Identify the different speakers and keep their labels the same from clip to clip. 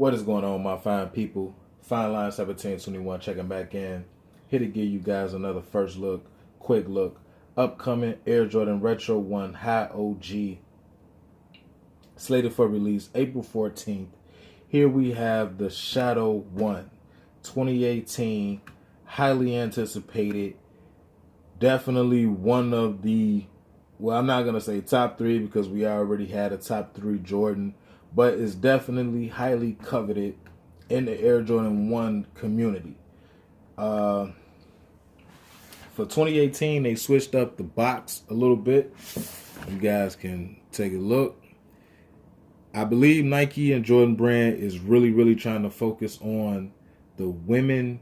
Speaker 1: What is going on, my fine people? Fine Line 1721 checking back in. Here to give you guys another first look, quick look. Upcoming Air Jordan Retro 1 High OG. Slated for release April 14th. Here we have the Shadow 1 2018. Highly anticipated. Definitely one of the, well, I'm not going to say top three because we already had a top three Jordan, but it's definitely highly coveted in the Air Jordan 1 community. For 2018, they switched up the box a little bit. You guys can take a look. I believe Nike and Jordan Brand is really trying to focus on the women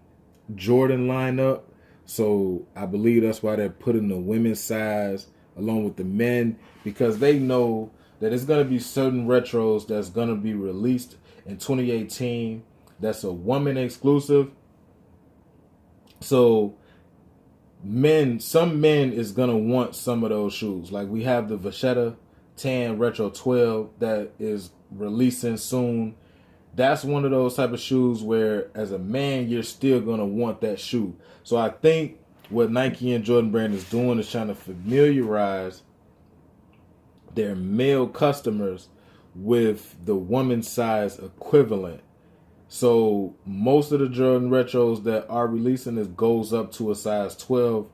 Speaker 1: Jordan lineup. So I believe that's why they're putting the women's size along with the men, because they know that it's going to be certain retros that's going to be released in 2018 that's a woman exclusive. So some men is going to want some of those shoes. Like we have the Vachetta Tan Retro 12 that is releasing soon. That's one of those type of shoes where as a man you're still going to want that shoe. So I think what Nike and Jordan Brand is doing is trying to familiarize their male customers with the woman's size equivalent. So most of the Jordan Retros that are releasing this goes up to a size 12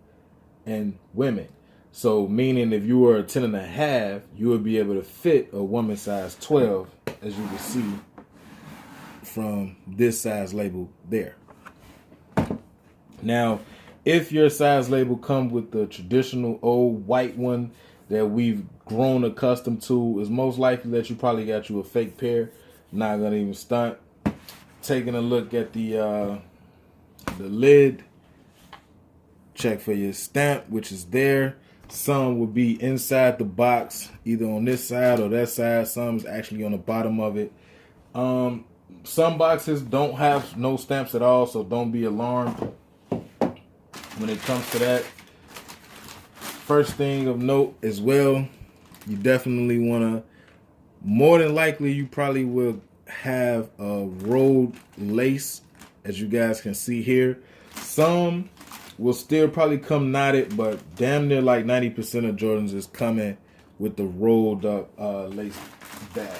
Speaker 1: in women. So meaning if you were a 10 and a half, you would be able to fit a woman size 12, as you can see from this size label there. Now, if your size label comes with the traditional old white one that we've grown accustomed to, it's most likely that you probably got you a fake pair. Not gonna even stunt. Taking a look at the lid, check for your stamp, which is there. Some will be inside the box, either on this side or that side. Some's actually on the bottom of it. Some boxes don't have no stamps at all, so don't be alarmed when it comes to that. First thing of note as well, you definitely want to, more than likely, you probably will have a rolled lace, as you guys can see here. Some will still probably come knotted, but damn near like 90% of Jordans is coming with the rolled up lace bag.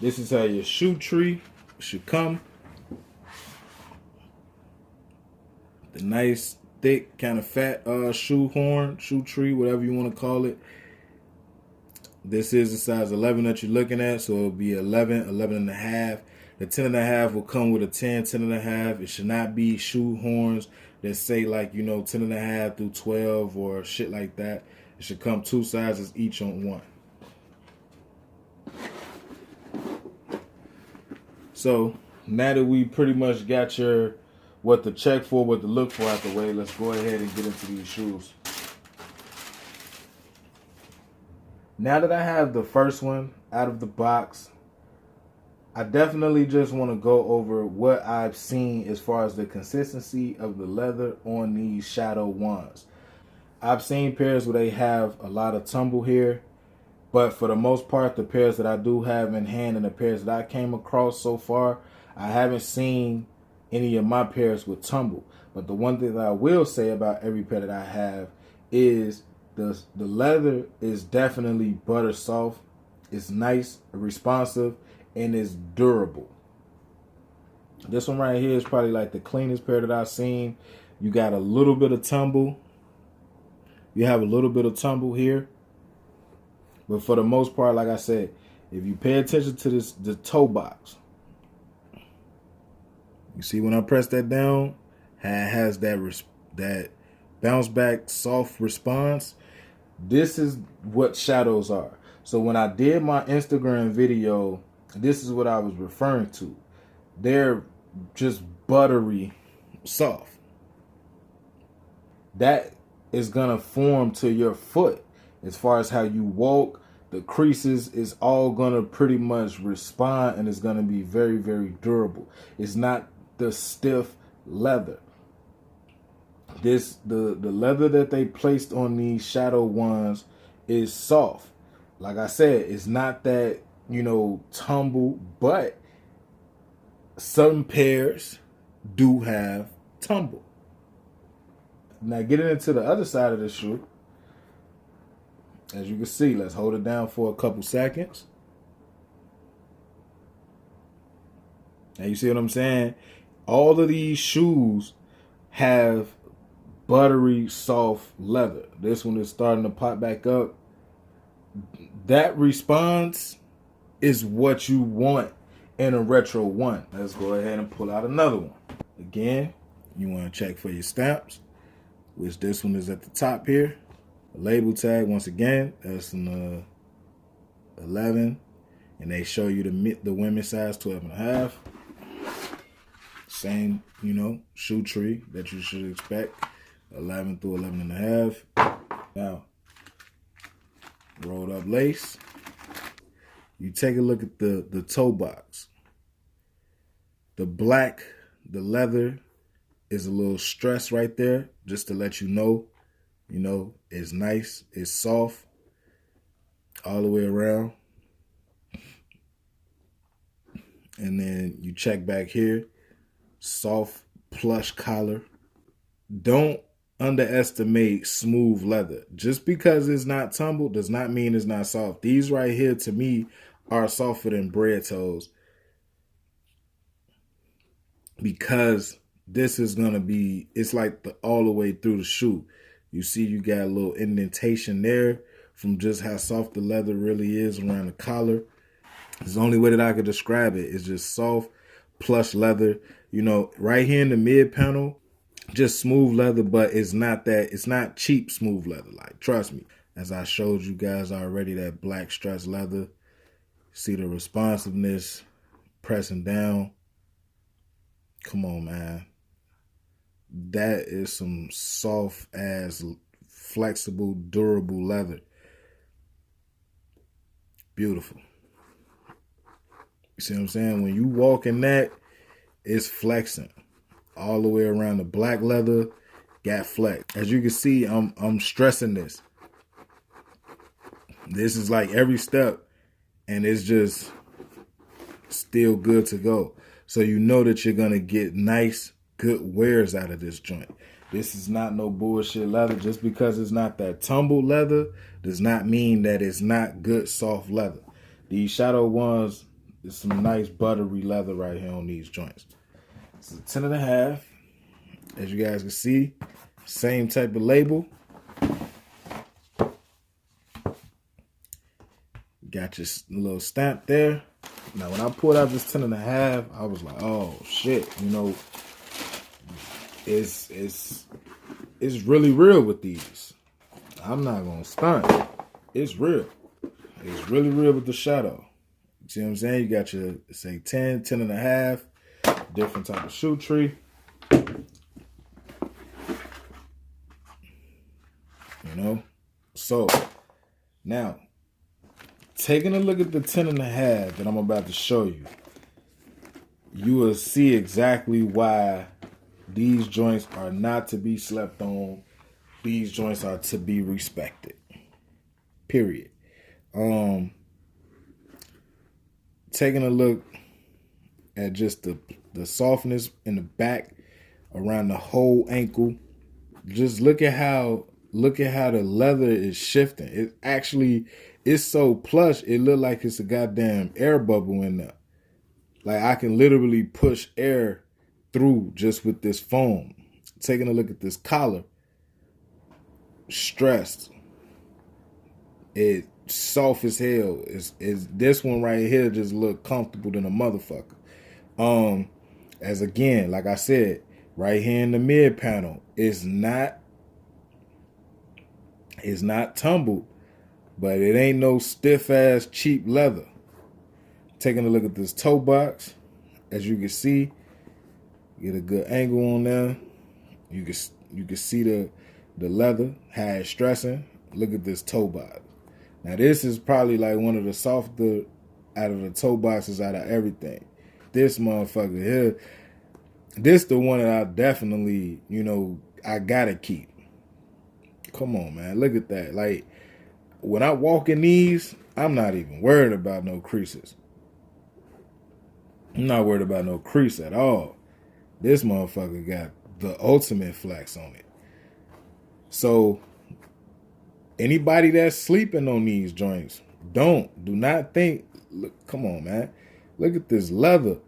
Speaker 1: This is how your shoe tree should come. The nice, thick, kind of fat shoe tree, whatever you want to call it. This is the size 11 that you're looking at, so it'll be 11, 11 and a half. The 10 and a half will come with a 10, 10 and a half. It should not be shoe horns that say like, 10 and a half through 12 or shit like that. It should come two sizes each on one. So now that we pretty much got your what to check for, what to look for out the way, let's go ahead and get into these shoes. Now that I have the first one out of the box, I definitely just want to go over what I've seen as far as the consistency of the leather on these Shadow 1s. I've seen pairs where they have a lot of tumble here, but for the most part, the pairs that I do have in hand and the pairs that I came across so far, I haven't seen any of my pairs with tumble. But the one thing that I will say about every pair that I have is the leather is definitely butter soft. It's nice, responsive, and it's durable. This one right here is probably like the cleanest pair that I've seen. You got a little bit of tumble. You have a little bit of tumble here. But for the most part, like I said, if you pay attention to the toe box, you see when I press that down, it has that bounce back soft response. This is what shadows are. So when I did my Instagram video, this is what I was referring to. They're just buttery soft. That is gonna form to your foot. As far as how you walk, the creases is all gonna pretty much respond, and it's gonna be very durable. It's not the stiff leather. The leather that they placed on these Shadow 1s is soft. like I said, it's not that, tumble, but certain pairs do have tumble. Now getting into the other side of the shoe, as you can see, let's hold it down for a couple seconds. Now you see what I'm saying? All of these shoes have buttery soft leather. This one is starting to pop back up. That response is what you want in a retro one. Let's go ahead and pull out another one. Again, you want to check for your stamps, which this one is at the top here. The label tag, once again, that's an 11, and they show you the women's size 12 and a half. Same, shoe tree that you should expect, 11 through 11 and a half. Now, rolled up lace. You take a look at the toe box. The black, the leather is a little stress right there, just to let you know, it's nice, it's soft all the way around. And then you check back here, soft plush collar. Don't underestimate smooth leather. Just because it's not tumbled does not mean it's not soft. These right here, to me, are softer than bread toes, because this is going to be, it's like all the way through the shoe. You see you got a little indentation there from just how soft the leather really is around the collar. It's the only way that I could describe it. It's just soft, plush leather. Right here in the mid panel, just smooth leather, but it's not cheap smooth leather. Like, trust me, as I showed you guys already, that black stress leather. See the responsiveness, pressing down. Come on, man. That is some soft ass, flexible, durable leather. Beautiful. You see what I'm saying? When you walk in that, it's flexing all the way around. The black leather got flex. As you can see, I'm stressing this. This is like every step, and it's just still good to go. So you know that you're gonna get nice, good wears out of this joint. This is not no bullshit leather. Just because it's not that tumbled leather does not mean that it's not good, soft leather. These shadow ones is some nice buttery leather right here on these joints. It's a 10 and a half. As you guys can see, same type of label. Got your little stamp there. Now, when I pulled out this 10 and a half, I was like, oh shit, it's really real with these. I'm not gonna stunt. It's real. It's really real with the shadow. You see what I'm saying? You got your, say, 10, 10 and a half, different type of shoe tree. So now, taking a look at the 10 and a half that I'm about to show you, you will see exactly why these joints are not to be slept on. These joints are to be respected. Period. Taking a look at just the softness in the back around the whole ankle. Just look at how the leather is shifting. It's so plush, it look like it's a goddamn air bubble in there. Like, I can literally push air through just with this foam. Taking a look at this collar, stressed. It's soft as hell. Is this one right here just look comfortable than a motherfucker. As again, like I said, right here in the mid panel, it's not tumbled, but it ain't no stiff ass cheap leather. Taking a look at this toe box, as you can see, get a good angle on there. You can see the leather, how it's stressing. Look at this toe box. Now this is probably like one of the softer out of the toe boxes out of everything. This motherfucker here, this the one that I definitely, I gotta keep. Come on, man. Look at that. Like, when I walk in these, I'm not even worried about no creases. I'm not worried about no crease at all. This motherfucker got the ultimate flex on it. So anybody that's sleeping on these joints, do not think. Look, come on, man. Look at this leather.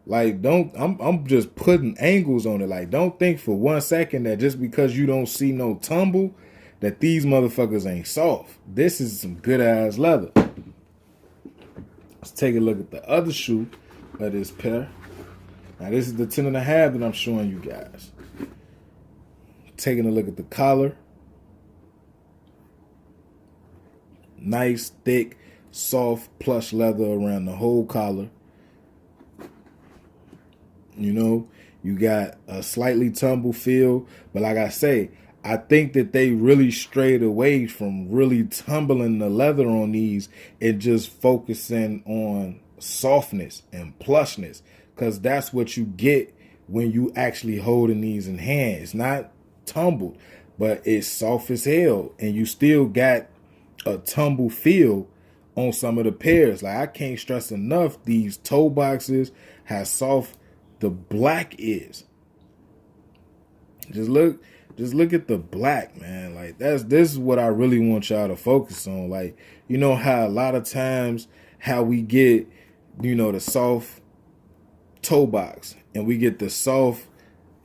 Speaker 1: Like, I'm just putting angles on it. Like, don't think for 1 second that just because you don't see no tumble, that these motherfuckers ain't soft. This is some good ass leather. Let's take a look at the other shoe of this pair. Now, this is the 10.5 that I'm showing you guys. Taking a look at the collar. Nice, thick, soft, plush leather around the whole collar. You know, you got a slightly tumble feel. But like I say, I think that they really strayed away from really tumbling the leather on these and just focusing on softness and plushness. Because that's what you get when you actually holding these in hand. It's not tumbled, but it's soft as hell. And you still got a tumble feel on some of the pairs. Like, I can't stress enough, these toe boxes, how soft the black is. Just look at the black, man. Like, this is what I really want y'all to focus on. Like, you know how a lot of times how we get, you know, the soft toe box and we get the soft,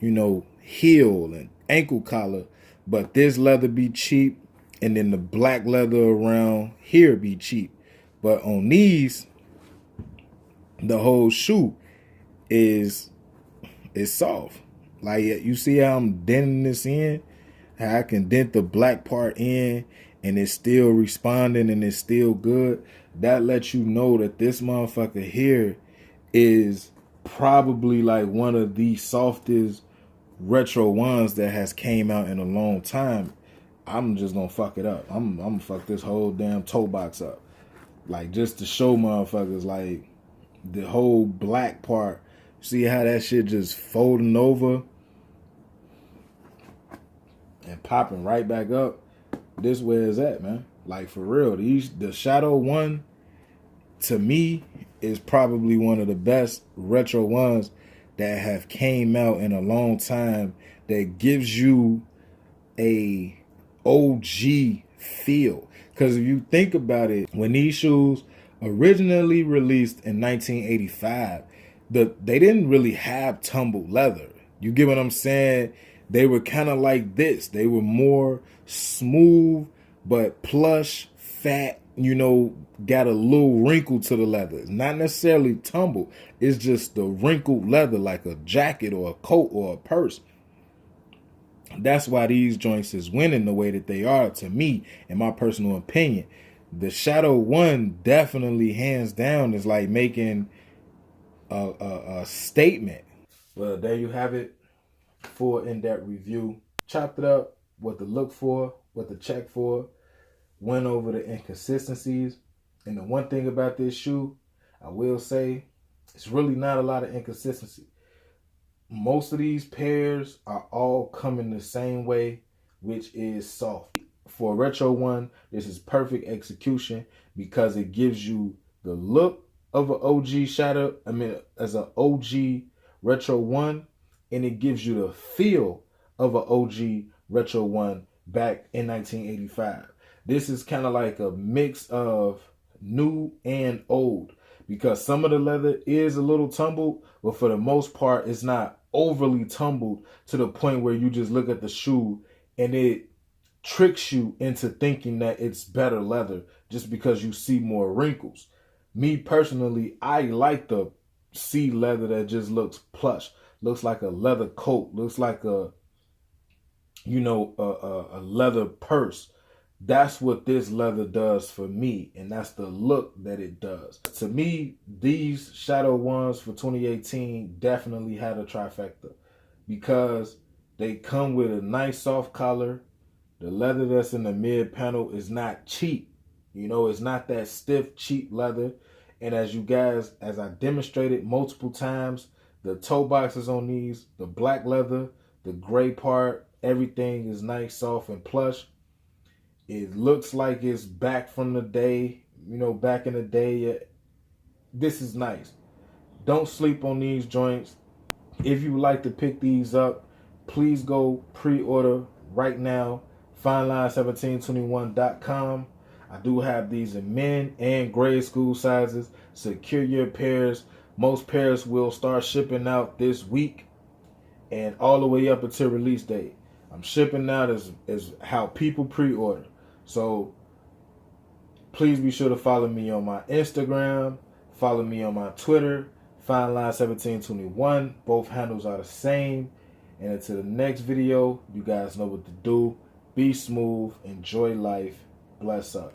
Speaker 1: you know, heel and ankle collar, but this leather be cheap and then the black leather around here be cheap. But on these, the whole shoe is soft. Like, you see how I'm denting this in? How I can dent the black part in and it's still responding and it's still good. That lets you know that this motherfucker here is probably like one of the softest retro ones that has came out in a long time. I'm just gonna fuck it up. I'm gonna fuck this whole damn toe box up. Like, just to show motherfuckers, like, the whole black part. See how that shit just folding over and popping right back up? This where it's at, man. Like, for real. The Shadow 1, to me, is probably one of the best retro ones that have came out in a long time, that gives you a OG feel. Because if you think about it, when these shoes originally released in 1985, they didn't really have tumbled leather. You get what I'm saying? They were kind of like this. They were more smooth, but plush, fat, you know, got a little wrinkle to the leather. It's not necessarily tumbled. It's just the wrinkled leather, like a jacket or a coat or a purse. That's why these joints is winning the way that they are, to me, in my personal opinion. The Shadow 1 definitely, hands down, is like making a statement. Well, there you have it. Full in-depth review. Chopped it up, what to look for, what to check for. Went over the inconsistencies. And the one thing about this shoe, I will say, it's really not a lot of inconsistency. Most of these pairs are all coming the same way, which is soft. For a retro one, this is perfect execution because it gives you the look of an OG shadow, as an OG retro one, and it gives you the feel of an OG retro one back in 1985. This is kind of like a mix of new and old, because some of the leather is a little tumbled, but for the most part, it's not overly tumbled to the point where you just look at the shoe and it tricks you into thinking that it's better leather just because you see more wrinkles. Me personally, I like the sea leather that just looks plush, looks like a leather coat, looks like a leather purse. That's what this leather does for me, and that's the look that it does. To me, these Shadow ones for 2018 definitely had a trifecta because they come with a nice soft collar. The leather that's in the mid panel is not cheap. You know, it's not that stiff, cheap leather. And as I demonstrated multiple times, the toe boxes on these, the black leather, the gray part, everything is nice, soft, and plush. It looks like it's back from the day, back in the day. This is nice. Don't sleep on these joints. If you would like to pick these up, please go pre-order right now. Fineline1721.com. I do have these in men and grade school sizes. Secure your pairs. Most pairs will start shipping out this week and all the way up until release date. I'm shipping out as how people pre-order. So please be sure to follow me on my Instagram. Follow me on my Twitter. Fineline1721. Both handles are the same. And until the next video, you guys know what to do. Be smooth. Enjoy life. Bless up.